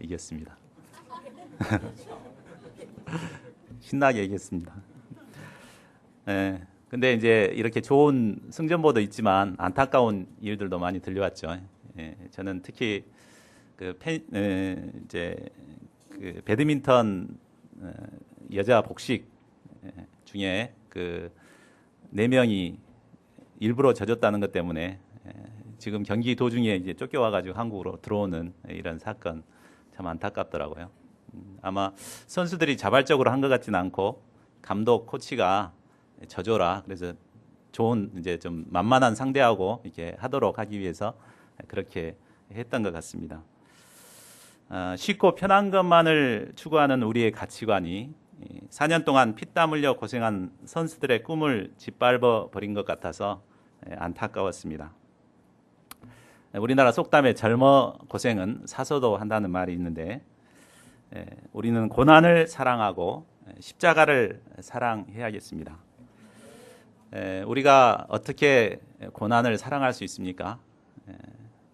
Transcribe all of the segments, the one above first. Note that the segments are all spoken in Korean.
이겼습니다. 신나게 이겼습니다. 예, 근데 이제 이렇게 좋은 승전보도 있지만 안타까운 일들도 많이 들려왔죠. 예, 저는 특히 이제 그 배드민턴 여자 복식 중에 그 4명이 일부러 져줬다는 것 때문에 지금 경기 도중에 이제 쫓겨와가지고 한국으로 들어오는 이런 사건 참 안타깝더라고요. 아마 선수들이 자발적으로 한 것 같지는 않고 감독 코치가 져줘라. 그래서 좋은 이제 좀 만만한 상대하고 이렇게 하도록 하기 위해서 그렇게 했던 것 같습니다. 쉽고 편한 것만을 추구하는 우리의 가치관이 4년 동안 피땀 흘려 고생한 선수들의 꿈을 짓밟아 버린 것 같아서 안타까웠습니다. 우리나라 속담에 젊어 고생은 사서도 한다는 말이 있는데 우리는 고난을 사랑하고 십자가를 사랑해야겠습니다. 우리가 어떻게 고난을 사랑할 수 있습니까?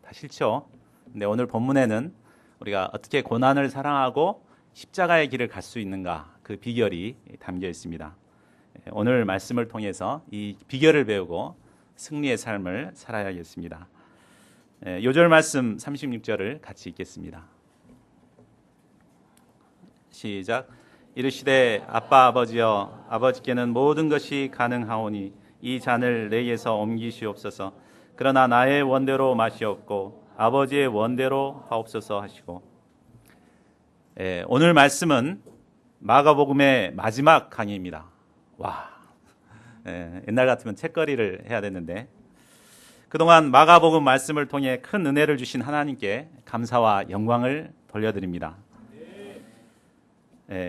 다 싫죠. 근데 오늘 본문에는 우리가 어떻게 고난을 사랑하고 십자가의 길을 갈 수 있는가 그 비결이 담겨 있습니다. 오늘 말씀을 통해서 이 비결을 배우고 승리의 삶을 살아야겠습니다. 요절 말씀 36절을 같이 읽겠습니다. 시작. 이르시되 아빠 아버지여 아버지께는 모든 것이 가능하오니 이 잔을 내게서 옮기시옵소서. 그러나 나의 원대로 마시옵고 아버지의 원대로 하옵소서 하시고. 오늘 말씀은 마가복음의 마지막 강의입니다. 와, 옛날 같으면 책거리를 해야 됐는데 그동안 마가복음 말씀을 통해 큰 은혜를 주신 하나님께 감사와 영광을 돌려드립니다.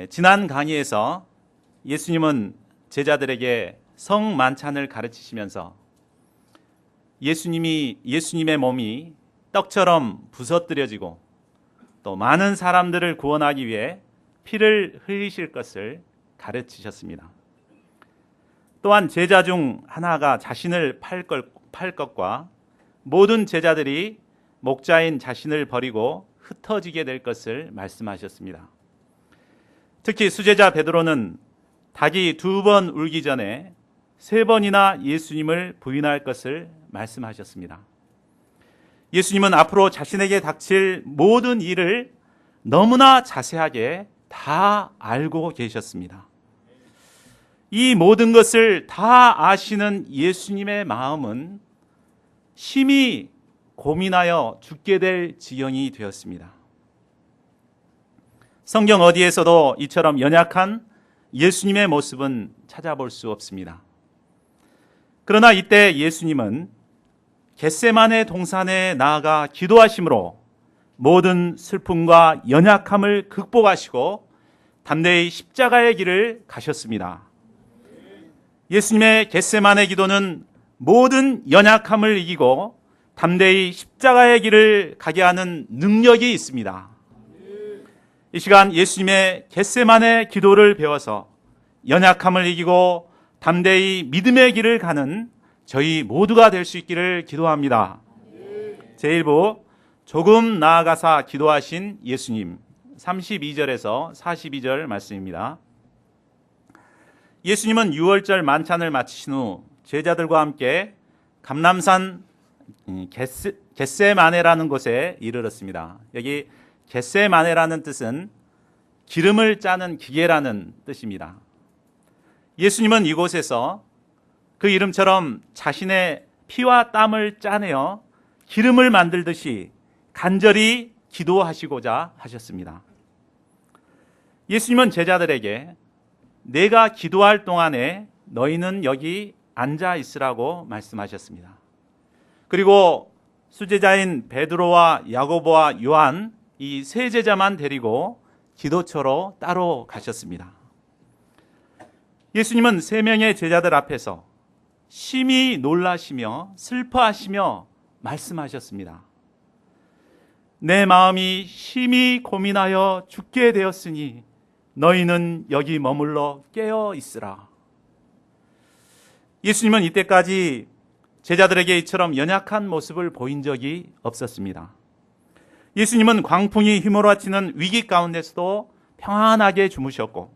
지난 강의에서 예수님은 제자들에게 성만찬을 가르치시면서 예수님의 몸이 떡처럼 부서뜨려지고 또 많은 사람들을 구원하기 위해 피를 흘리실 것을 가르치셨습니다. 또한 제자 중 하나가 자신을 팔 것과 모든 제자들이 목자인 자신을 버리고 흩어지게 될 것을 말씀하셨습니다. 특히 수제자 베드로는 닭이 2번 울기 전에 3번이나 예수님을 부인할 것을 말씀하셨습니다. 예수님은 앞으로 자신에게 닥칠 모든 일을 너무나 자세하게 다 알고 계셨습니다. 이 모든 것을 다 아시는 예수님의 마음은 심히 고민하여 죽게 될 지경이 되었습니다. 성경 어디에서도 이처럼 연약한 예수님의 모습은 찾아볼 수 없습니다. 그러나 이때 예수님은 겟세마네 동산에 나아가 기도하심으로 모든 슬픔과 연약함을 극복하시고 담대히 십자가의 길을 가셨습니다. 예수님의 겟세마네 기도는 모든 연약함을 이기고 담대히 십자가의 길을 가게 하는 능력이 있습니다. 이 시간 예수님의 겟세마네 기도를 배워서 연약함을 이기고 담대히 믿음의 길을 가는 저희 모두가 될 수 있기를 기도합니다. 제1부 조금 나아가사 기도하신 예수님 32절에서 42절 말씀입니다. 예수님은 유월절 만찬을 마치신 후 제자들과 함께 감람산 겟세마네라는 곳에 이르렀습니다. 여기 겟세마네라는 뜻은 기름을 짜는 기계라는 뜻입니다. 예수님은 이곳에서 그 이름처럼 자신의 피와 땀을 짜내어 기름을 만들듯이 간절히 기도하시고자 하셨습니다. 예수님은 제자들에게 내가 기도할 동안에 너희는 여기 앉아 있으라고 말씀하셨습니다. 그리고 수제자인 베드로와 야고보와 요한 이 3제자만 데리고 기도처로 따로 가셨습니다. 예수님은 3명의 제자들 앞에서 심히 놀라시며 슬퍼하시며 말씀하셨습니다. 내 마음이 심히 고민하여 죽게 되었으니 너희는 여기 머물러 깨어 있으라. 예수님은 이때까지 제자들에게 이처럼 연약한 모습을 보인 적이 없었습니다. 예수님은 광풍이 휘몰아치는 위기 가운데서도 평안하게 주무셨고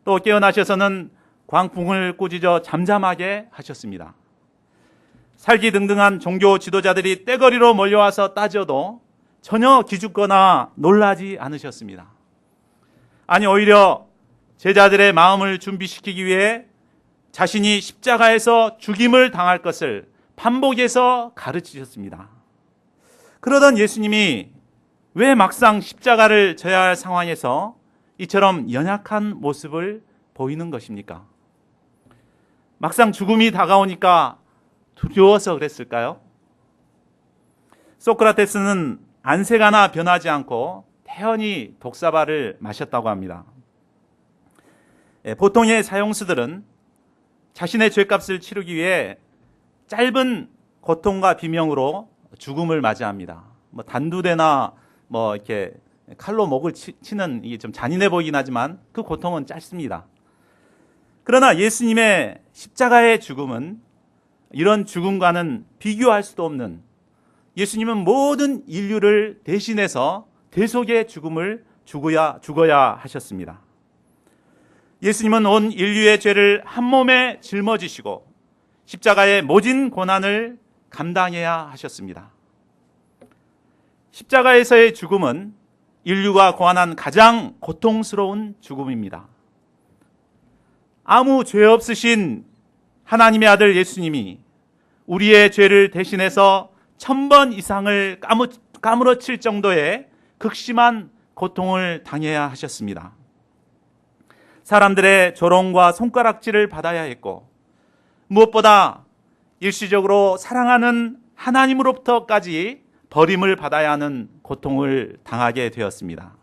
또 깨어나셔서는 광풍을 꾸짖어 잠잠하게 하셨습니다. 살기등등한 종교 지도자들이 떼거리로 몰려와서 따져도 전혀 기죽거나 놀라지 않으셨습니다. 아니, 오히려 제자들의 마음을 준비시키기 위해 자신이 십자가에서 죽임을 당할 것을 반복해서 가르치셨습니다. 그러던 예수님이 왜 막상 십자가를 져야 할 상황에서 이처럼 연약한 모습을 보이는 것입니까? 막상 죽음이 다가오니까 두려워서 그랬을까요? 소크라테스는 안색하나 변하지 않고 태연히 독사발을 마셨다고 합니다. 보통의 사형수들은 자신의 죄값을 치르기 위해 짧은 고통과 비명으로 죽음을 맞이합니다. 단두대나 이렇게 칼로 목을 치는, 이게 좀 잔인해 보이긴 하지만 그 고통은 짧습니다. 그러나 예수님의 십자가의 죽음은 이런 죽음과는 비교할 수도 없는, 예수님은 모든 인류를 대신해서 대속의 죽음을 죽어야 하셨습니다. 예수님은 온 인류의 죄를 한 몸에 짊어지시고 십자가의 모진 고난을 감당해야 하셨습니다. 십자가에서의 죽음은 인류가 고안한 가장 고통스러운 죽음입니다. 아무 죄 없으신 하나님의 아들 예수님이 우리의 죄를 대신해서 1000번 이상을 까무러칠 정도의 극심한 고통을 당해야 하셨습니다. 사람들의 조롱과 손가락질을 받아야 했고 무엇보다 일시적으로 사랑하는 하나님으로부터까지 버림을 받아야 하는 고통을 당하게 되었습니다.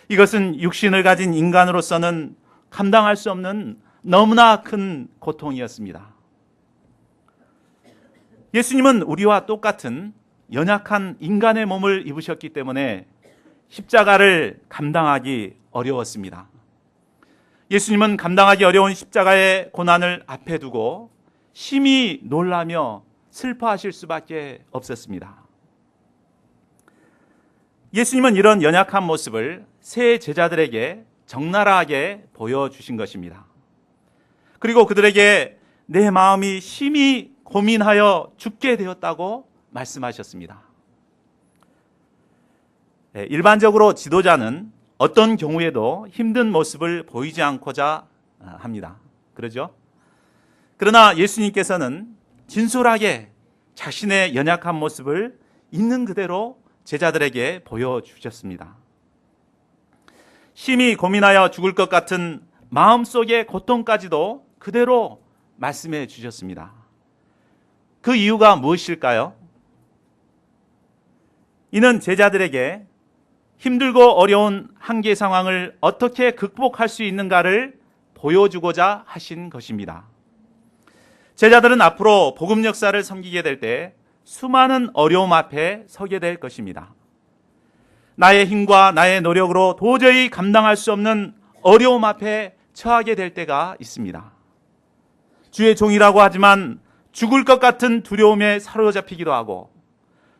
이것은 육신을 가진 인간으로서는 감당할 수 없는 너무나 큰 고통이었습니다. 예수님은 우리와 똑같은 연약한 인간의 몸을 입으셨기 때문에 십자가를 감당하기 어려웠습니다. 예수님은 감당하기 어려운 십자가의 고난을 앞에 두고 심히 놀라며 슬퍼하실 수밖에 없었습니다. 예수님은 이런 연약한 모습을 세 제자들에게 적나라하게 보여주신 것입니다. 그리고 그들에게 내 마음이 심히 고민하여 죽게 되었다고 말씀하셨습니다. 일반적으로 지도자는 어떤 경우에도 힘든 모습을 보이지 않고자 합니다. 그러죠? 그러나 예수님께서는 진솔하게 자신의 연약한 모습을 있는 그대로 제자들에게 보여주셨습니다. 심히 고민하여 죽을 것 같은 마음속의 고통까지도 그대로 말씀해 주셨습니다. 그 이유가 무엇일까요? 이는 제자들에게 힘들고 어려운 한계 상황을 어떻게 극복할 수 있는가를 보여주고자 하신 것입니다. 제자들은 앞으로 복음 역사를 섬기게 될 때 수많은 어려움 앞에 서게 될 것입니다. 나의 힘과 나의 노력으로 도저히 감당할 수 없는 어려움 앞에 처하게 될 때가 있습니다. 주의 종이라고 하지만 죽을 것 같은 두려움에 사로잡히기도 하고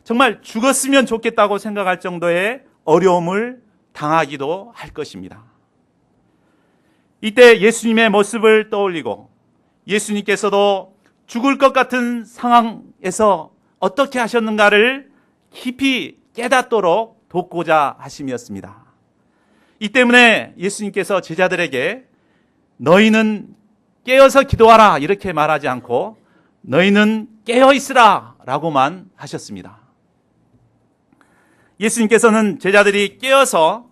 정말 죽었으면 좋겠다고 생각할 정도의 어려움을 당하기도 할 것입니다. 이때 예수님의 모습을 떠올리고 예수님께서도 죽을 것 같은 상황에서 어떻게 하셨는가를 깊이 깨닫도록 돕고자 하심이었습니다. 이 때문에 예수님께서 제자들에게 너희는 깨어서 기도하라 이렇게 말하지 않고 너희는 깨어 있으라 라고만 하셨습니다. 예수님께서는 제자들이 깨어서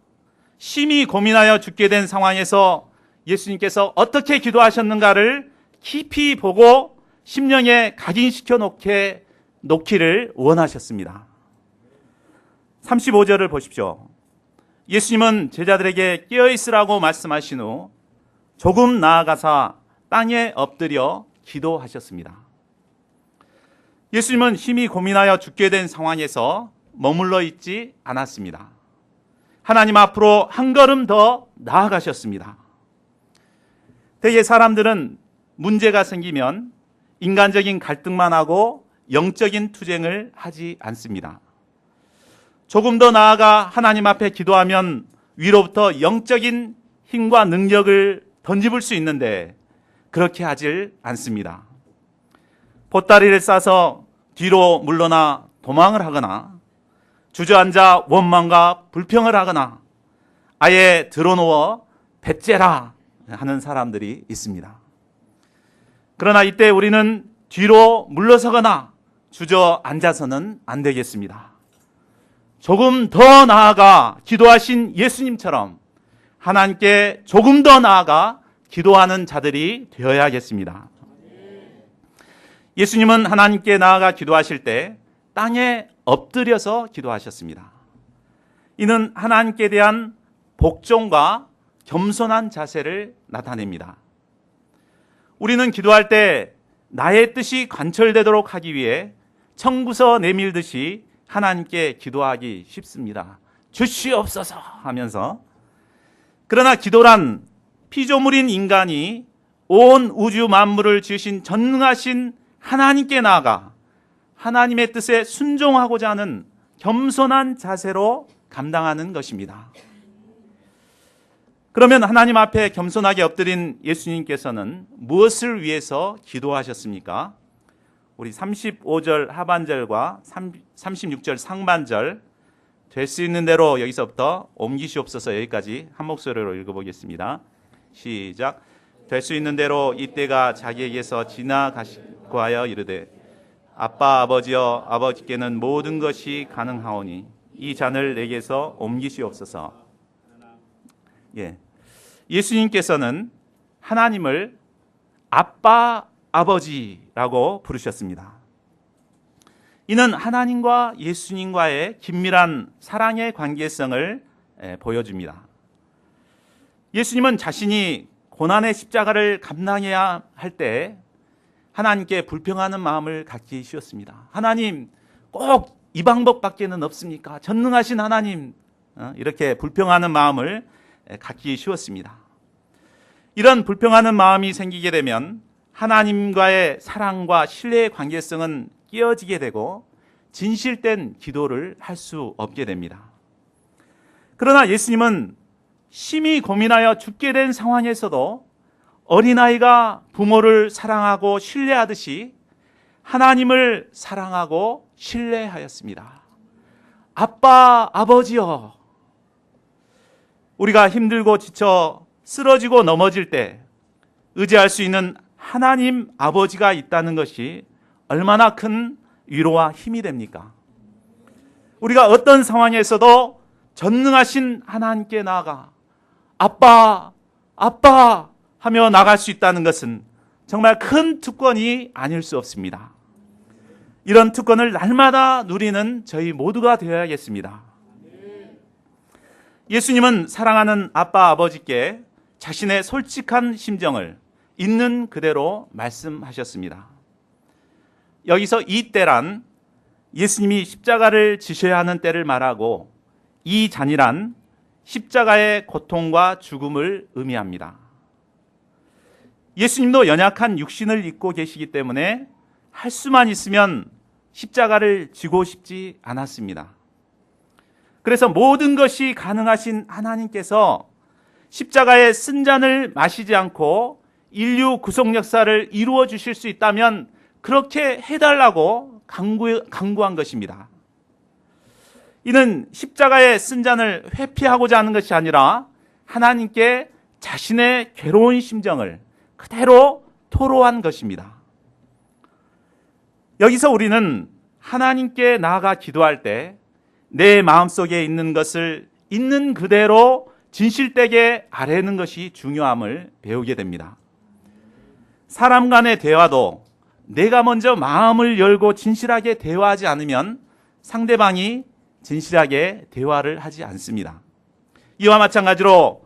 심히 고민하여 죽게 된 상황에서 예수님께서 어떻게 기도하셨는가를 깊이 보고 심령에 각인시켜 놓기를 원하셨습니다. 35절을 보십시오. 예수님은 제자들에게 깨어있으라고 말씀하신 후 조금 나아가사 땅에 엎드려 기도하셨습니다. 예수님은 심히 고민하여 죽게 된 상황에서 머물러 있지 않았습니다. 하나님 앞으로 한 걸음 더 나아가셨습니다. 대개 사람들은 문제가 생기면 인간적인 갈등만 하고 영적인 투쟁을 하지 않습니다. 조금 더 나아가 하나님 앞에 기도하면 위로부터 영적인 힘과 능력을 던집을 수 있는데 그렇게 하질 않습니다. 보따리를 싸서 뒤로 물러나 도망을 하거나 주저앉아 원망과 불평을 하거나 아예 드러누워 배째라 하는 사람들이 있습니다. 그러나 이때 우리는 뒤로 물러서거나 주저앉아서는 안 되겠습니다. 조금 더 나아가 기도하신 예수님처럼 하나님께 조금 더 나아가 기도하는 자들이 되어야겠습니다. 예수님은 하나님께 나아가 기도하실 때 땅에 엎드려서 기도하셨습니다. 이는 하나님께 대한 복종과 겸손한 자세를 나타냅니다. 우리는 기도할 때 나의 뜻이 관철되도록 하기 위해 청구서 내밀듯이 하나님께 기도하기 쉽습니다. 주시옵소서 하면서. 그러나 기도란 피조물인 인간이 온 우주 만물을 지으신 전능하신 하나님께 나아가 하나님의 뜻에 순종하고자 하는 겸손한 자세로 감당하는 것입니다. 그러면 하나님 앞에 겸손하게 엎드린 예수님께서는 무엇을 위해서 기도하셨습니까? 우리 35절 하반절과 36절 상반절 될 수 있는 대로 여기서부터 옮기시옵소서 여기까지 한 목소리로 읽어보겠습니다. 시작. 될 수 있는 대로 이때가 자기에게서 지나가시고 하여 이르되 아빠 아버지여 아버지께는 모든 것이 가능하오니 이 잔을 내게서 옮기시옵소서. 예수님께서는 하나님을 아빠 아버지라고 부르셨습니다. 이는 하나님과 예수님과의 긴밀한 사랑의 관계성을 보여줍니다. 예수님은 자신이 고난의 십자가를 감당해야 할 때 하나님께 불평하는 마음을 갖기 쉬웠습니다. 하나님, 꼭 이 방법밖에는 없습니까? 전능하신 하나님, 이렇게 불평하는 마음을 갖기 쉬웠습니다. 이런 불평하는 마음이 생기게 되면 하나님과의 사랑과 신뢰의 관계성은 깨어지게 되고 진실된 기도를 할 수 없게 됩니다. 그러나 예수님은 심히 고민하여 죽게 된 상황에서도 어린아이가 부모를 사랑하고 신뢰하듯이 하나님을 사랑하고 신뢰하였습니다. 아빠, 아버지여. 우리가 힘들고 지쳐 쓰러지고 넘어질 때 의지할 수 있는 하나님 아버지가 있다는 것이 얼마나 큰 위로와 힘이 됩니까? 우리가 어떤 상황에서도 전능하신 하나님께 나아가 아빠, 아빠 하며 나갈 수 있다는 것은 정말 큰 특권이 아닐 수 없습니다. 이런 특권을 날마다 누리는 저희 모두가 되어야겠습니다. 예수님은 사랑하는 아빠 아버지께 자신의 솔직한 심정을 있는 그대로 말씀하셨습니다. 여기서 이 때란 예수님이 십자가를 지셔야 하는 때를 말하고 이 잔이란 십자가의 고통과 죽음을 의미합니다. 예수님도 연약한 육신을 입고 계시기 때문에 할 수만 있으면 십자가를 지고 싶지 않았습니다. 그래서 모든 것이 가능하신 하나님께서 십자가의 쓴잔을 마시지 않고 인류 구속 역사를 이루어 주실 수 있다면 그렇게 해달라고 강구한 것입니다. 이는 십자가의 쓴잔을 회피하고자 하는 것이 아니라 하나님께 자신의 괴로운 심정을 그대로 토로한 것입니다. 여기서 우리는 하나님께 나아가 기도할 때 내 마음속에 있는 것을 있는 그대로 진실되게 아뢰는 것이 중요함을 배우게 됩니다. 사람 간의 대화도 내가 먼저 마음을 열고 진실하게 대화하지 않으면 상대방이 진실하게 대화를 하지 않습니다. 이와 마찬가지로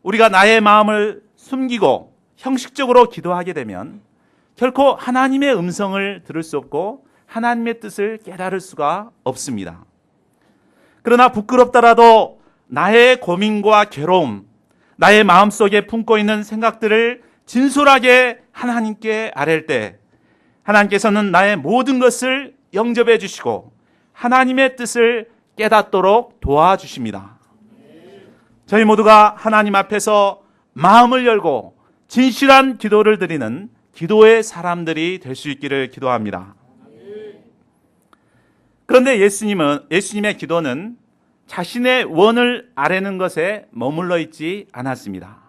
우리가 나의 마음을 숨기고 형식적으로 기도하게 되면 결코 하나님의 음성을 들을 수 없고 하나님의 뜻을 깨달을 수가 없습니다. 그러나 부끄럽더라도 나의 고민과 괴로움, 나의 마음속에 품고 있는 생각들을 진솔하게 하나님께 아뢰을 때 하나님께서는 나의 모든 것을 영접해 주시고 하나님의 뜻을 깨닫도록 도와주십니다. 저희 모두가 하나님 앞에서 마음을 열고 진실한 기도를 드리는 기도의 사람들이 될 수 있기를 기도합니다. 그런데 예수님의 기도는 자신의 원을 아뢰는 것에 머물러 있지 않았습니다.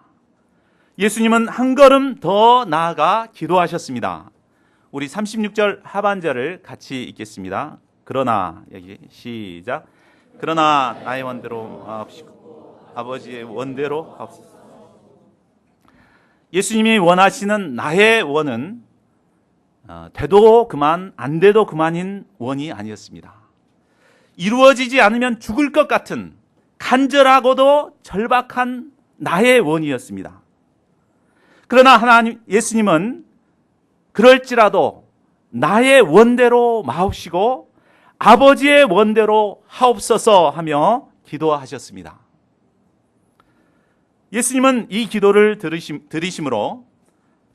예수님은 한 걸음 더 나아가 기도하셨습니다. 우리 36절 하반절을 같이 읽겠습니다. 그러나, 여기 시작. 그러나 나의 원대로 하옵시고 아버지의 원대로 하옵소서. 예수님이 원하시는 나의 원은 돼도 그만 안 돼도 그만인 원이 아니었습니다. 이루어지지 않으면 죽을 것 같은 간절하고도 절박한 나의 원이었습니다. 그러나 예수님은 그럴지라도 나의 원대로 마옵시고 아버지의 원대로 하옵소서 하며 기도하셨습니다. 예수님은 이 기도를 들으심으로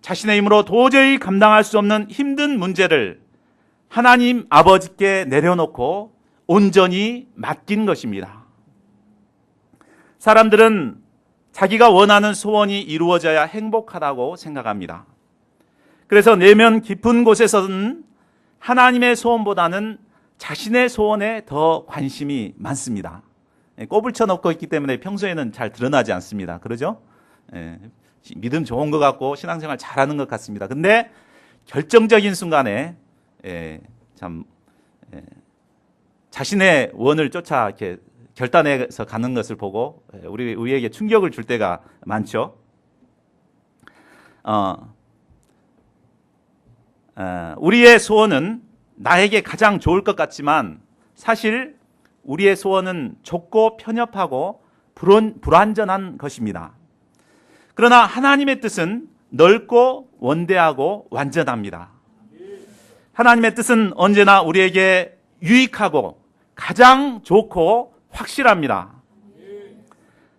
자신의 힘으로 도저히 감당할 수 없는 힘든 문제를 하나님 아버지께 내려놓고 온전히 맡긴 것입니다. 사람들은 자기가 원하는 소원이 이루어져야 행복하다고 생각합니다. 그래서 내면 깊은 곳에서는 하나님의 소원보다는 자신의 소원에 더 관심이 많습니다. 꼽을 쳐놓고 있기 때문에 평소에는 잘 드러나지 않습니다. 그러죠? 믿음 좋은 것 같고 신앙생활 잘하는 것 같습니다. 근데 결정적인 순간에 자신의 원을 쫓아 이렇게 결단해서 가는 것을 보고 우리에게 충격을 줄 때가 많죠. 우리의 소원은 나에게 가장 좋을 것 같지만 사실 우리의 소원은 좁고 편협하고 불완전한 것입니다. 그러나 하나님의 뜻은 넓고 원대하고 완전합니다. 하나님의 뜻은 언제나 우리에게 유익하고 가장 좋고 확실합니다.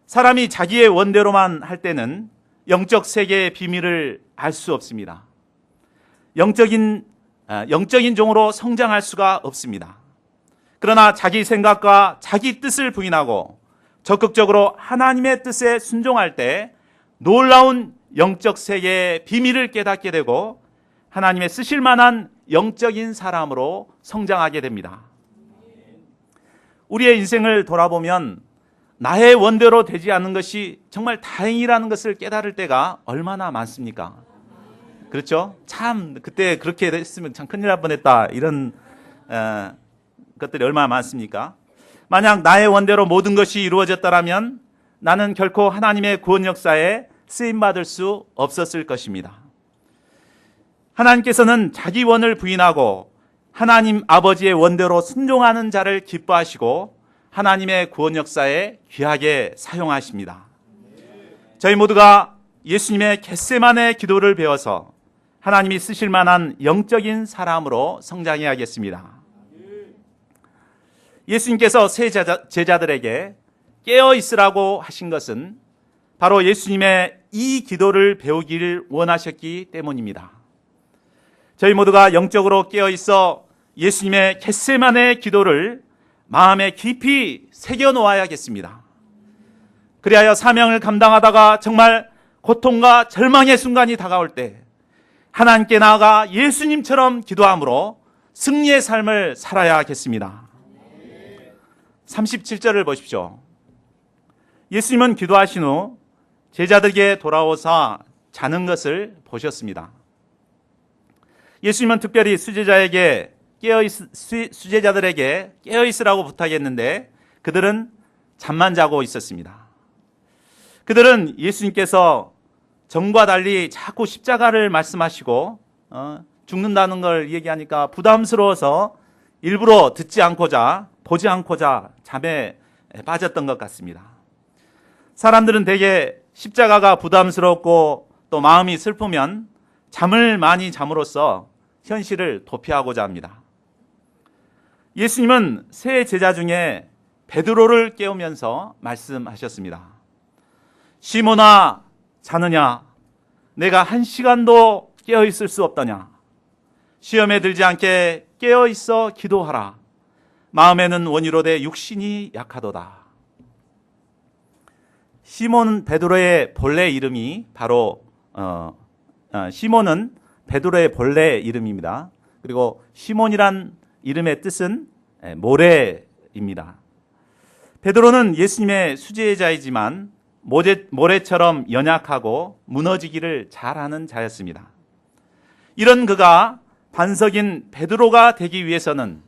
사람이 자기의 원대로만 할 때는 영적 세계의 비밀을 알 수 없습니다. 영적인 종으로 성장할 수가 없습니다. 그러나 자기 생각과 자기 뜻을 부인하고 적극적으로 하나님의 뜻에 순종할 때 놀라운 영적 세계의 비밀을 깨닫게 되고 하나님의 쓰실 만한 영적인 사람으로 성장하게 됩니다. 우리의 인생을 돌아보면 나의 원대로 되지 않는 것이 정말 다행이라는 것을 깨달을 때가 얼마나 많습니까? 그렇죠? 참 그때 그렇게 됐으면 참 큰일 날 뻔했다 이런 것들이 얼마나 많습니까? 만약 나의 원대로 모든 것이 이루어졌다면 나는 결코 하나님의 구원 역사에 쓰임받을 수 없었을 것입니다. 하나님께서는 자기 원을 부인하고 하나님 아버지의 원대로 순종하는 자를 기뻐하시고 하나님의 구원 역사에 귀하게 사용하십니다. 저희 모두가 예수님의 겟세마네 기도를 배워서 하나님이 쓰실 만한 영적인 사람으로 성장해야겠습니다. 예수님께서 세 제자들에게 깨어 있으라고 하신 것은 바로 예수님의 이 기도를 배우기를 원하셨기 때문입니다. 저희 모두가 영적으로 깨어 있어 예수님의 겟세마네 기도를 마음에 깊이 새겨 놓아야겠습니다. 그리하여 사명을 감당하다가 정말 고통과 절망의 순간이 다가올 때 하나님께 나아가 예수님처럼 기도함으로 승리의 삶을 살아야겠습니다. 37절을 보십시오. 예수님은 기도하신 후 제자들에게 돌아오사 자는 것을 보셨습니다. 예수님은 특별히 수제자들에게 깨어 있으라고 부탁했는데 그들은 잠만 자고 있었습니다. 그들은 예수님께서 전과 달리 자꾸 십자가를 말씀하시고 죽는다는 걸 얘기하니까 부담스러워서 일부러 듣지 않고자 보지 않고자 잠에 빠졌던 것 같습니다. 사람들은 대개 십자가가 부담스럽고 또 마음이 슬프면 잠을 많이 잠으로써 현실을 도피하고자 합니다. 예수님은 세 제자 중에 베드로를 깨우면서 말씀하셨습니다. 시몬아, 자느냐? 내가 1시간도 깨어 있을 수 없더냐? 시험에 들지 않게 깨어 있어 기도하라. 마음에는 원이로되 육신이 약하도다. 시몬 베드로의 본래 이름이 바로 시몬은 베드로의 본래 이름입니다. 그리고 시몬이란 이름의 뜻은 모래입니다. 베드로는 예수님의 수제자이지만 모래처럼 연약하고 무너지기를 잘하는 자였습니다. 이런 그가 반석인 베드로가 되기 위해서는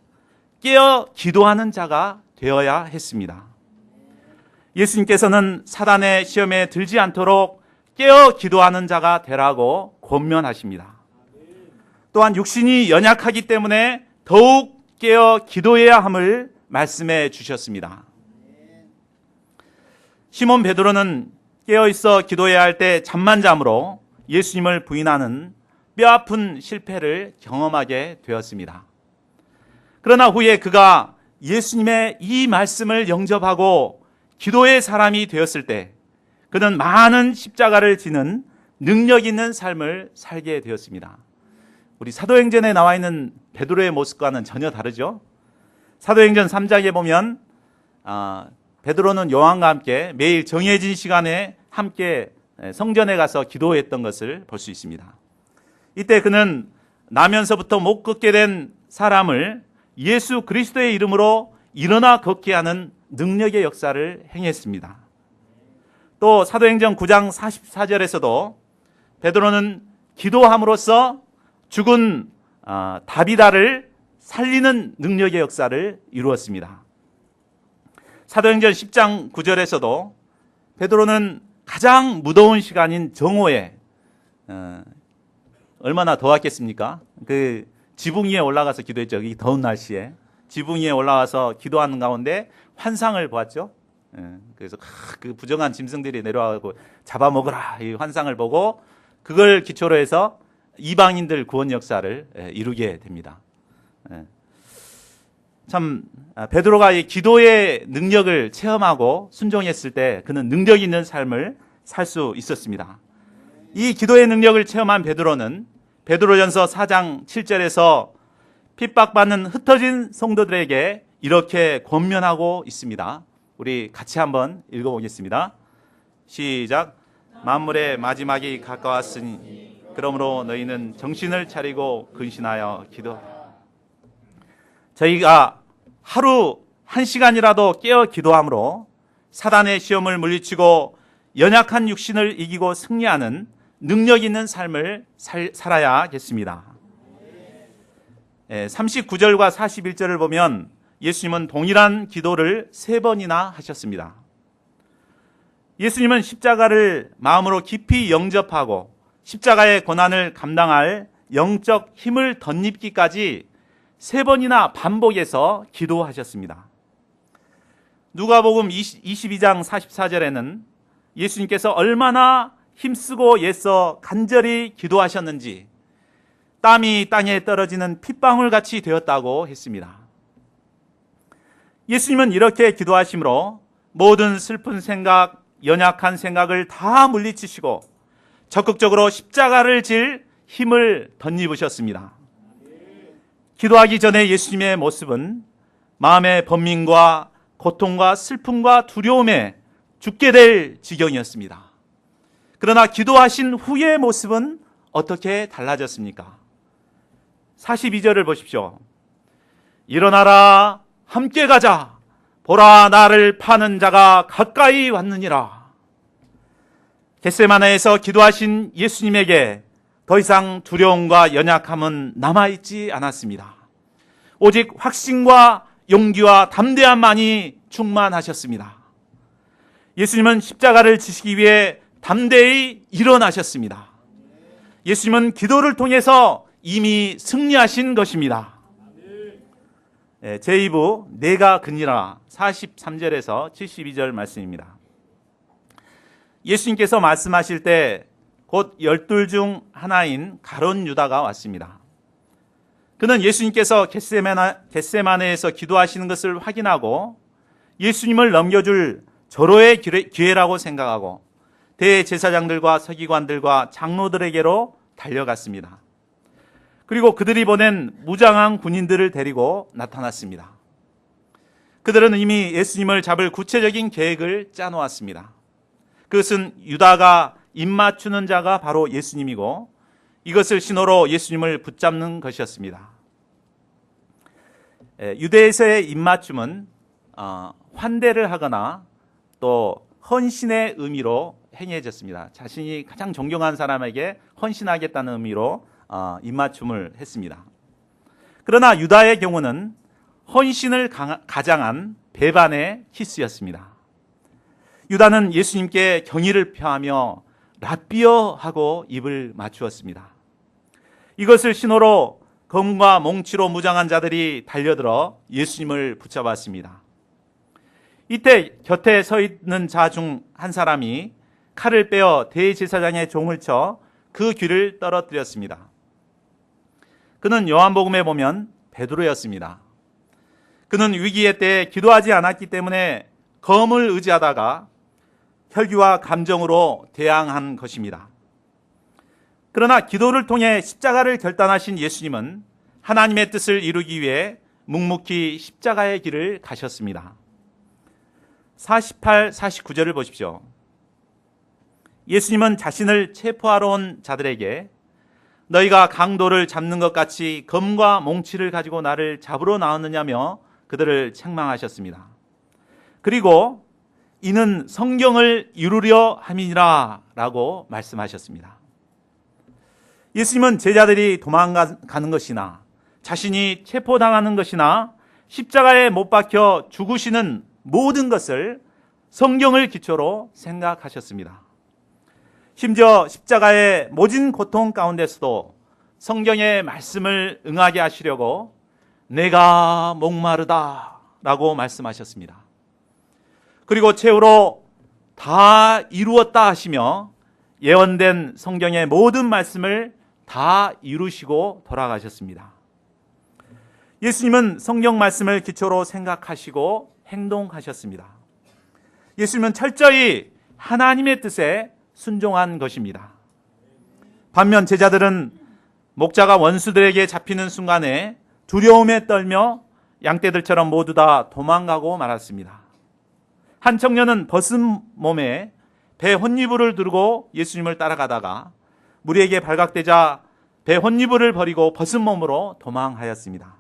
깨어 기도하는 자가 되어야 했습니다. 예수님께서는 사단의 시험에 들지 않도록 깨어 기도하는 자가 되라고 권면하십니다. 또한 육신이 연약하기 때문에 더욱 깨어 기도해야 함을 말씀해 주셨습니다. 시몬 베드로는 깨어 있어 기도해야 할 때 잠만 잠으로 예수님을 부인하는 뼈아픈 실패를 경험하게 되었습니다. 그러나 후에 그가 예수님의 이 말씀을 영접하고 기도의 사람이 되었을 때 그는 많은 십자가를 지는 능력 있는 삶을 살게 되었습니다. 우리 사도행전에 나와 있는 베드로의 모습과는 전혀 다르죠. 사도행전 3장에 보면 베드로는 요한과 함께 매일 정해진 시간에 함께 성전에 가서 기도했던 것을 볼 수 있습니다. 이때 그는 나면서부터 못 걷게 된 사람을 예수 그리스도의 이름으로 일어나 걷게 하는 능력의 역사를 행했습니다. 또 사도행전 9장 44절에서도 베드로는 기도함으로써 죽은 다비다를 살리는 능력의 역사를 이루었습니다. 사도행전 10장 9절에서도 베드로는 가장 무더운 시간인 정오에 얼마나 더웠겠습니까? 그 지붕 위에 올라가서 기도했죠. 이 더운 날씨에 지붕 위에 올라가서 기도하는 가운데 환상을 보았죠. 그래서 그 부정한 짐승들이 내려와서 잡아먹으라 이 환상을 보고 그걸 기초로 해서 이방인들 구원 역사를 이루게 됩니다. 참 베드로가 이 기도의 능력을 체험하고 순종했을 때 그는 능력 있는 삶을 살 수 있었습니다. 이 기도의 능력을 체험한 베드로는 베드로전서 4장 7절에서 핍박받는 흩어진 성도들에게 이렇게 권면하고 있습니다. 우리 같이 한번 읽어보겠습니다. 시작. 만물의 마지막이 가까웠으니 그러므로 너희는 정신을 차리고 근신하여 기도하라. 저희가 하루 1시간이라도 깨어 기도함으로 사단의 시험을 물리치고 연약한 육신을 이기고 승리하는 능력 있는 삶을 살아야겠습니다. 39절과 41절을 보면 예수님은 동일한 기도를 3번이나 하셨습니다. 예수님은 십자가를 마음으로 깊이 영접하고 십자가의 고난을 감당할 영적 힘을 덧입기까지 3번이나 반복해서 기도하셨습니다. 누가복음 22장 44절에는 예수님께서 얼마나 힘쓰고 애써 간절히 기도하셨는지 땀이 땅에 떨어지는 핏방울 같이 되었다고 했습니다. 예수님은 이렇게 기도하심으로 모든 슬픈 생각, 연약한 생각을 다 물리치시고 적극적으로 십자가를 질 힘을 덧입으셨습니다. 기도하기 전에 예수님의 모습은 마음의 번민과 고통과 슬픔과 두려움에 죽게 될 지경이었습니다. 그러나 기도하신 후의 모습은 어떻게 달라졌습니까? 42절을 보십시오. 일어나라, 함께 가자. 보라, 나를 파는 자가 가까이 왔느니라. 겟세마네에서 기도하신 예수님에게 더 이상 두려움과 연약함은 남아있지 않았습니다. 오직 확신과 용기와 담대함만이 충만하셨습니다. 예수님은 십자가를 지시기 위해 담대히 일어나셨습니다. 예수님은 기도를 통해서 이미 승리하신 것입니다. 제2부 내가 그니라 43절에서 72절 말씀입니다. 예수님께서 말씀하실 때 곧 12 중 하나인 가룟 유다가 왔습니다. 그는 예수님께서 겟세마네에서 기도하시는 것을 확인하고 예수님을 넘겨줄 절호의 기회라고 생각하고 대제사장들과 서기관들과 장로들에게로 달려갔습니다. 그리고 그들이 보낸 무장한 군인들을 데리고 나타났습니다. 그들은 이미 예수님을 잡을 구체적인 계획을 짜놓았습니다. 그것은 유다가 입맞추는 자가 바로 예수님이고 이것을 신호로 예수님을 붙잡는 것이었습니다. 유대에서의 입맞춤은 환대를 하거나 또 헌신의 의미로 행해졌습니다. 자신이 가장 존경한 사람에게 헌신하겠다는 의미로 입맞춤을 했습니다. 그러나 유다의 경우는 헌신을 가장한 배반의 키스였습니다. 유다는 예수님께 경의를 표하며 라삐어 하고 입을 맞추었습니다. 이것을 신호로 검과 몽치로 무장한 자들이 달려들어 예수님을 붙잡았습니다. 이때 곁에 서 있는 자 중 한 사람이 칼을 빼어 대제사장의 종을 쳐 그 귀를 떨어뜨렸습니다. 그는 요한복음에 보면 베드로였습니다. 그는 위기의 때에 기도하지 않았기 때문에 검을 의지하다가 혈기와 감정으로 대항한 것입니다. 그러나 기도를 통해 십자가를 결단하신 예수님은 하나님의 뜻을 이루기 위해 묵묵히 십자가의 길을 가셨습니다. 48, 49절을 보십시오. 예수님은 자신을 체포하러 온 자들에게 너희가 강도를 잡는 것 같이 검과 몽치를 가지고 나를 잡으러 나왔느냐며 그들을 책망하셨습니다. 그리고 이는 성경을 이루려 함이니라 라고 말씀하셨습니다. 예수님은 제자들이 도망가는 것이나 자신이 체포당하는 것이나 십자가에 못 박혀 죽으시는 모든 것을 성경을 기초로 생각하셨습니다. 심지어 십자가의 모진 고통 가운데서도 성경의 말씀을 응하게 하시려고 내가 목마르다 라고 말씀하셨습니다. 그리고 최후로 다 이루었다 하시며 예언된 성경의 모든 말씀을 다 이루시고 돌아가셨습니다. 예수님은 성경 말씀을 기초로 생각하시고 행동하셨습니다. 예수님은 철저히 하나님의 뜻에 순종한 것입니다. 반면 제자들은 목자가 원수들에게 잡히는 순간에 두려움에 떨며 양떼들처럼 모두 다 도망가고 말았습니다. 한 청년은 벗은 몸에 배 혼니부를 두르고 예수님을 따라가다가 무리에게 발각되자 배 혼니부를 버리고 벗은 몸으로 도망하였습니다.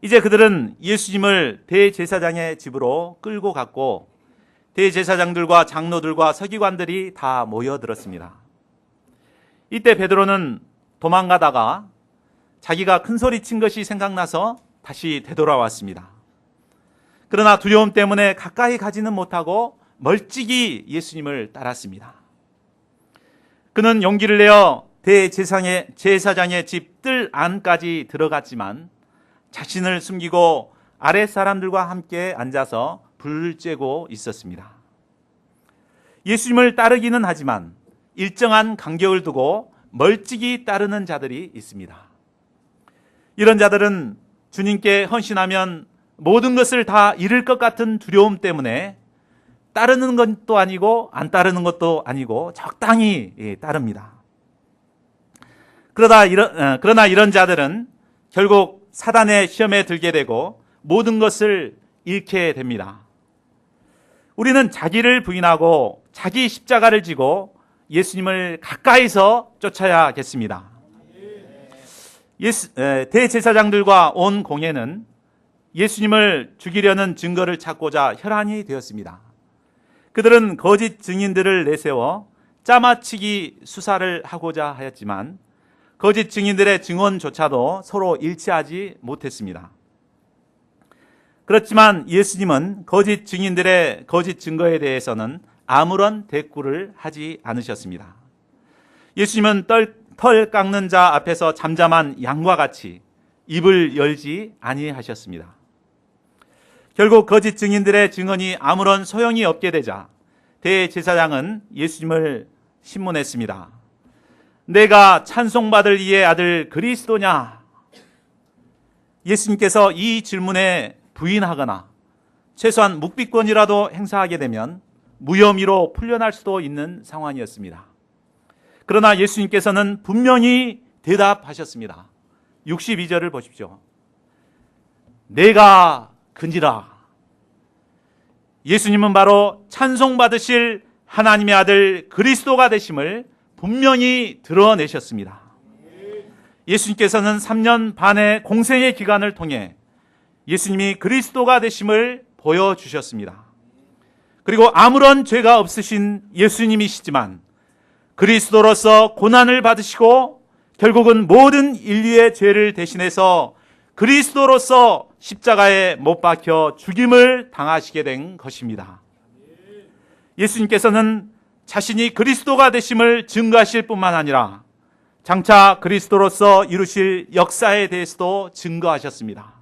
이제 그들은 예수님을 대제사장의 집으로 끌고 갔고 대제사장들과 장로들과 서기관들이 다 모여들었습니다. 이때 베드로는 도망가다가 자기가 큰 소리 친 것이 생각나서 다시 되돌아왔습니다. 그러나 두려움 때문에 가까이 가지는 못하고 멀찍이 예수님을 따랐습니다. 그는 용기를 내어 대제사장의 집 뜰 안까지 들어갔지만 자신을 숨기고 아랫 사람들과 함께 앉아서 불을 쬐고 있었습니다. 예수님을 따르기는 하지만 일정한 간격을 두고 멀찍이 따르는 자들이 있습니다. 이런 자들은 주님께 헌신하면 모든 것을 다 잃을 것 같은 두려움 때문에 따르는 것도 아니고 안 따르는 것도 아니고 적당히 따릅니다. 그러나 이런 자들은 결국 사단의 시험에 들게 되고 모든 것을 잃게 됩니다. 우리는 자기를 부인하고 자기 십자가를 지고 예수님을 가까이서 쫓아야겠습니다. 대제사장들과 온 공회는 예수님을 죽이려는 증거를 찾고자 혈안이 되었습니다. 그들은 거짓 증인들을 내세워 짜맞추기 수사를 하고자 하였지만 거짓 증인들의 증언조차도 서로 일치하지 못했습니다. 그렇지만 예수님은 거짓 증인들의 거짓 증거에 대해서는 아무런 대꾸를 하지 않으셨습니다. 예수님은 털 깎는 자 앞에서 잠잠한 양과 같이 입을 열지 아니하셨습니다. 결국 거짓 증인들의 증언이 아무런 소용이 없게 되자 대제사장은 예수님을 신문했습니다. 내가 찬송받을 이의 아들 그리스도냐? 예수님께서 이 질문에 부인하거나 최소한 묵비권이라도 행사하게 되면 무혐의로 풀려날 수도 있는 상황이었습니다. 그러나 예수님께서는 분명히 대답하셨습니다. 62절을 보십시오. 내가 그니라. 예수님은 바로 찬송받으실 하나님의 아들 그리스도가 되심을 분명히 드러내셨습니다. 예수님께서는 3년 반의 공생의 기간을 통해 예수님이 그리스도가 되심을 보여주셨습니다. 그리고 아무런 죄가 없으신 예수님이시지만 그리스도로서 고난을 받으시고 결국은 모든 인류의 죄를 대신해서 그리스도로서 십자가에 못 박혀 죽임을 당하시게 된 것입니다. 예수님께서는 자신이 그리스도가 되심을 증거하실 뿐만 아니라 장차 그리스도로서 이루실 역사에 대해서도 증거하셨습니다.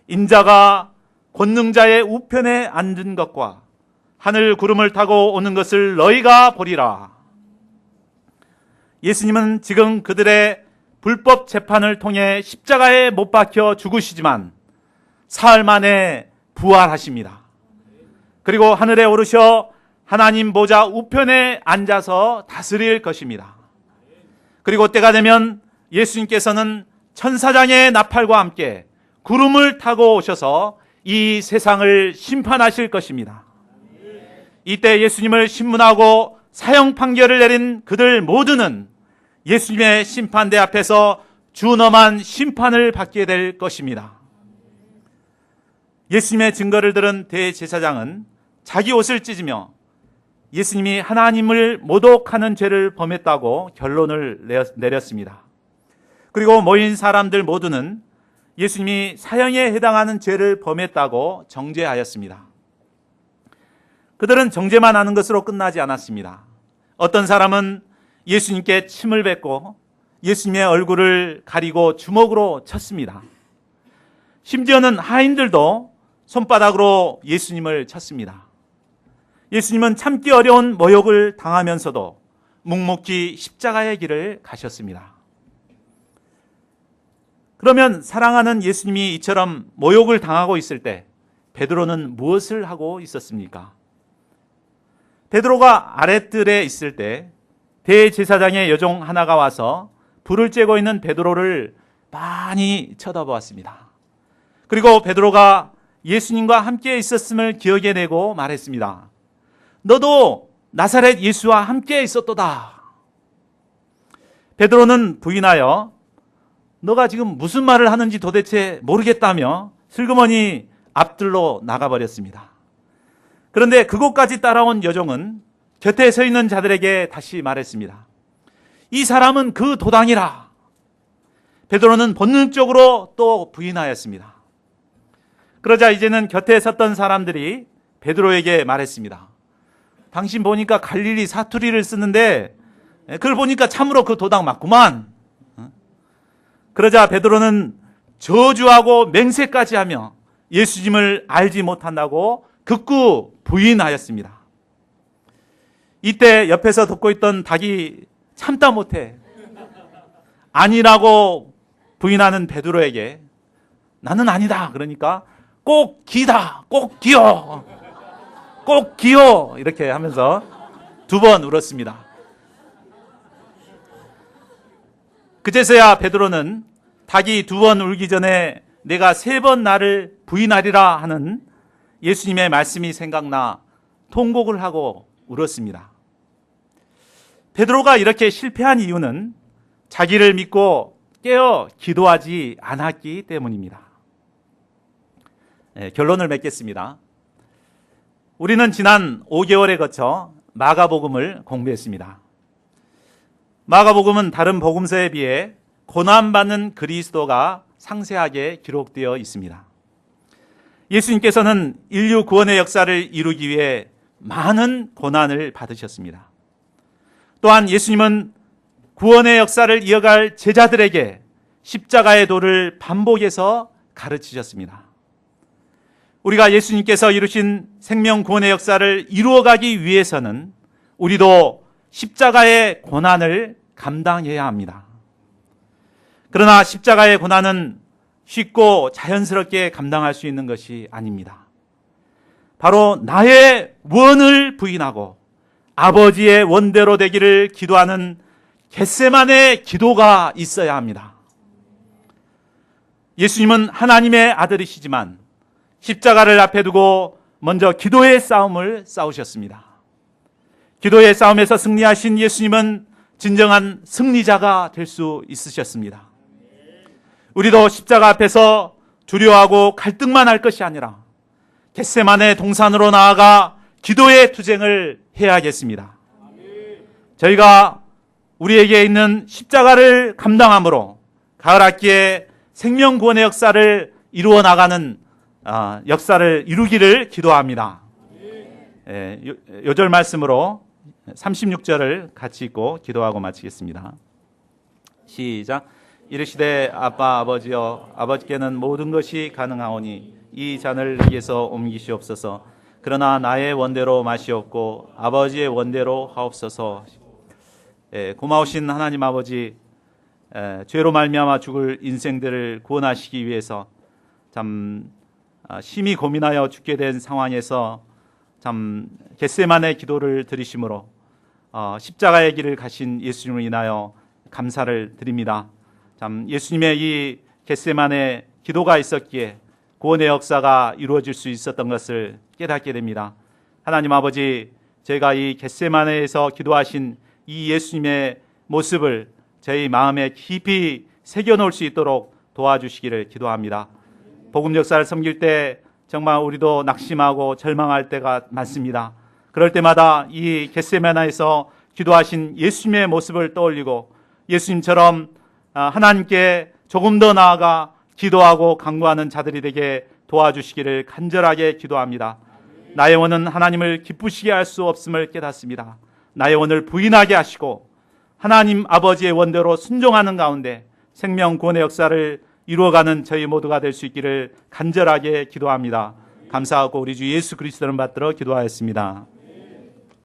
인자가 권능자의 우편에 앉은 것과 하늘 구름을 타고 오는 것을 너희가 보리라. 예수님은 지금 그들의 불법 재판을 통해 십자가에 못 박혀 죽으시지만 사흘 만에 부활하십니다. 그리고 하늘에 오르셔 하나님 보좌 우편에 앉아서 다스릴 것입니다. 그리고 때가 되면 예수님께서는 천사장의 나팔과 함께 구름을 타고 오셔서 이 세상을 심판하실 것입니다. 이때 예수님을 신문하고 사형 판결을 내린 그들 모두는 예수님의 심판대 앞에서 준엄한 심판을 받게 될 것입니다. 예수님의 증거를 들은 대제사장은 자기 옷을 찢으며 예수님이 하나님을 모독하는 죄를 범했다고 결론을 내렸습니다. 그리고 모인 사람들 모두는 예수님이 사형에 해당하는 죄를 범했다고 정죄하였습니다. 그들은 정죄만 하는 것으로 끝나지 않았습니다. 어떤 사람은 예수님께 침을 뱉고 예수님의 얼굴을 가리고 주먹으로 쳤습니다. 심지어는 하인들도 손바닥으로 예수님을 쳤습니다. 예수님은 참기 어려운 모욕을 당하면서도 묵묵히 십자가의 길을 가셨습니다. 그러면 사랑하는 예수님이 이처럼 모욕을 당하고 있을 때 베드로는 무엇을 하고 있었습니까? 베드로가 아랫뜰에 있을 때 대제사장의 여종 하나가 와서 불을 쬐고 있는 베드로를 많이 쳐다보았습니다. 그리고 베드로가 예수님과 함께 있었음을 기억해내고 말했습니다. 너도 나사렛 예수와 함께 있었도다. 베드로는 부인하여 너가 지금 무슨 말을 하는지 도대체 모르겠다며 슬그머니 앞들로 나가버렸습니다. 그런데 그곳까지 따라온 여종은 곁에 서 있는 자들에게 다시 말했습니다. 이 사람은 그 도당이라. 베드로는 본능적으로 또 부인하였습니다. 그러자 이제는 곁에 섰던 사람들이 베드로에게 말했습니다. 당신 보니까 갈릴리 사투리를 쓰는데 그걸 보니까 참으로 그 도당 맞구만. 그러자 베드로는 저주하고 맹세까지 하며 예수님을 알지 못한다고 극구 부인하였습니다. 이때 옆에서 듣고 있던 닭이 참다 못해 아니라고 부인하는 베드로에게 나는 아니다. 그러니까 꼭 기다. 꼭 기어. 꼭 기어. 이렇게 하면서 2번 울었습니다. 그제서야 베드로는 닭이 2번 울기 전에 내가 3번 나를 부인하리라 하는 예수님의 말씀이 생각나 통곡을 하고 울었습니다. 베드로가 이렇게 실패한 이유는 자기를 믿고 깨어 기도하지 않았기 때문입니다. 결론을 맺겠습니다. 우리는 지난 5개월에 거쳐 마가복음을 공부했습니다. 마가복음은 다른 복음서에 비해 고난받는 그리스도가 상세하게 기록되어 있습니다. 예수님께서는 인류 구원의 역사를 이루기 위해 많은 고난을 받으셨습니다. 또한 예수님은 구원의 역사를 이어갈 제자들에게 십자가의 도를 반복해서 가르치셨습니다. 우리가 예수님께서 이루신 생명 구원의 역사를 이루어가기 위해서는 우리도 십자가의 고난을 감당해야 합니다. 그러나 십자가의 고난은 쉽고 자연스럽게 감당할 수 있는 것이 아닙니다. 바로 나의 원을 부인하고 아버지의 원대로 되기를 기도하는 겟세마네 기도가 있어야 합니다. 예수님은 하나님의 아들이시지만 십자가를 앞에 두고 먼저 기도의 싸움을 싸우셨습니다. 기도의 싸움에서 승리하신 예수님은 진정한 승리자가 될 수 있으셨습니다. 우리도 십자가 앞에서 두려워하고 갈등만 할 것이 아니라 겟세마네 동산으로 나아가 기도의 투쟁을 해야겠습니다. 저희가 우리에게 있는 십자가를 감당함으로 가을 학기에 생명구원의 역사를 이루어 나가는 역사를 이루기를 기도합니다. 요절 말씀으로 36절을 같이 읽고 기도하고 마치겠습니다. 시작. 이르시되 아빠 아버지여 아버지께는 모든 것이 가능하오니 이 잔을 내게서 옮기시옵소서. 그러나 나의 원대로 마시옵고 아버지의 원대로 하옵소서. 고마우신 하나님 아버지, 죄로 말미암아 죽을 인생들을 구원하시기 위해서 참 심히 고민하여 죽게 된 상황에서 참 겟세마네 기도를 드리심으로 십자가의 길을 가신 예수님을 인하여 감사를 드립니다. 참 예수님의 이 겟세마네 기도가 있었기에 구원의 역사가 이루어질 수 있었던 것을 깨닫게 됩니다. 하나님 아버지, 제가 이 겟세마네에서 기도하신 이 예수님의 모습을 저희 마음에 깊이 새겨놓을 수 있도록 도와주시기를 기도합니다. 복음 역사를 섬길 때 정말 우리도 낙심하고 절망할 때가 많습니다. 그럴 때마다 이 겟세마네에서 기도하신 예수님의 모습을 떠올리고 예수님처럼 하나님께 조금 더 나아가 기도하고 간구하는 자들이 되게 도와주시기를 간절하게 기도합니다. 나의 원은 하나님을 기쁘시게 할 수 없음을 깨닫습니다. 나의 원을 부인하게 하시고 하나님 아버지의 원대로 순종하는 가운데 생명 구원의 역사를 이루어가는 저희 모두가 될 수 있기를 간절하게 기도합니다. 감사하고 우리 주 예수 그리스도를 받들어 기도하였습니다.